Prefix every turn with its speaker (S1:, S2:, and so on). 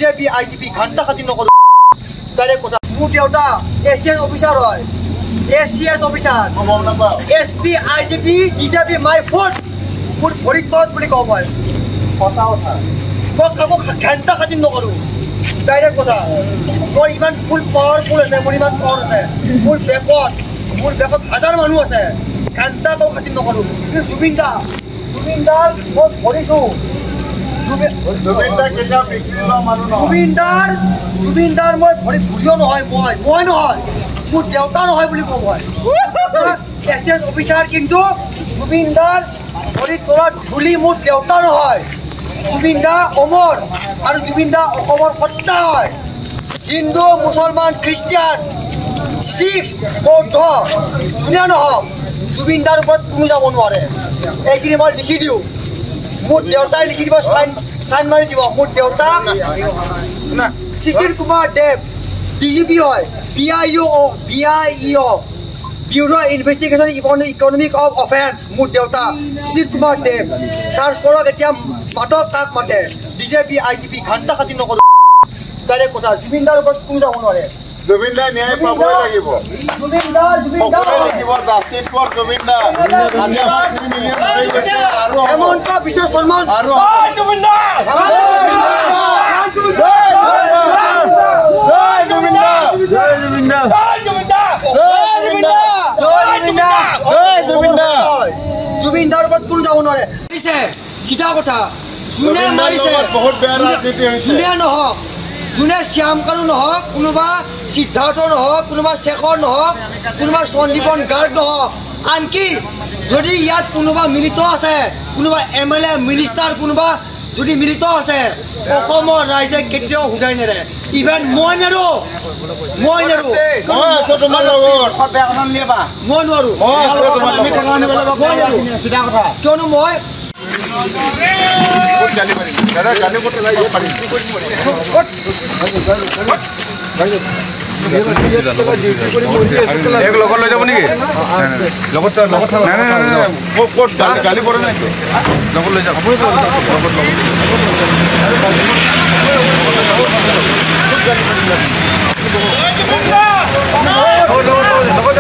S1: BJP IGP ঘণ্টা খাতি নকৰো ডাইৰেক্ট কথা মোৰ দেউতা এছিএস অফিচাৰ হয় ACS officer SP IGP BJP my foot মোৰ ভৰিত তলত বুলি কওঁ মই কথা কথা মই কাকো ঘণ্টা খাতি নকৰো ডাইৰেক্ট কথা মোৰ ইমান ফুল পাৱাৰফুল আছে মোৰ ইমান পাৱাৰ আছে মোৰ বেকত হাজাৰ মানুহ আছে ঘণ্টা কাকো খাতি নকৰো জুবিনদাৰ মই ভৰিছোঁ জুবিনদাৰ মই ভৰিত ভৰিও নহয় মই নহয় মোৰ দেউতা নহয় বুলি কওঁ মই এছিএস অফিচাৰ কিন্তু জুবিনদাৰ ভৰিত তলত ধূলি মোৰ দেউতা নহয় জুবিনদা অমৰ আৰু জুবিনদা অসমৰ সত্তা হয় হিন্দু মুছলমান খ্ৰীষ্টিয়ান শিখ বৌদ্ধ ধুনীয়া নহওক জুবিনদাৰ ওপৰত কোনো যাব নোৱাৰে এইখিনি মই লিখি দিওঁ মোৰ দেউতাই লিখি দিব চাইন মাৰি দিব মোৰ দেউতা শিশিৰ কুমাৰ দেৱ ডিজিপি হয় BIO bureau investigation economic of offence মোৰ দেউতা শিশিৰ কুমাৰ দেৱ চাৰ্চ কৰক এতিয়া মাতক তাক মাতে বিজেপি আইজিপি ঘণ্টা খাতি নকৰো ডাইৰেক্ট কথা জুবিনদাৰ ওপৰত কোনো যাব নোৱাৰে
S2: জুবিনদাৰ ন্যায় পাবই লাগিব জুবিনদাৰ লাগিব জাষ্টিছ ফৰ জুবিনদাৰ আজি আমাৰ 2 মিলিয়ন হৈ গৈছে আৰু
S1: হেমন্ত বিশ্ব শৰ্মা
S2: আৰু
S1: জুবিনদাৰ জুবিনদাৰ ওপৰত কোনো যাব নোৱাৰে চিধা কথা যোনে মাৰিছে
S2: বহুত বেয়া ৰাজনীতি হৈছে
S1: যোনে নহওক যোনে শ্যাম কানু নহওক কোনোবা সিদ্ধাৰ্থ নহওক কোনোবা শেখৰ নহওক কোনোবা সন্দীপন গাৰ্গ নহওক আনকি যদি ইয়াত কোনোবা মিলিত আছে কোনোবা MLA মিনিষ্টাৰ কোনোবা যদি মিলিত আছে অসমৰ ৰাইজে কেতিয়াও হুদাই নেৰে ইভেন মই নেৰো মই আছো তোমাৰ লগত বেয়া কথা নিবা মই নোৱাৰো আমি কথা নিব লাগিব মই নেৰো চিধা কথা কিয়নো মই
S2: গালি মাৰি দাদা গালি মতে লাই পাৰি
S3: এক লগত লৈ যাব নেকি লগত নাই ক'ত
S2: গালি পৰে নাই
S3: লগত লৈ যাব লগত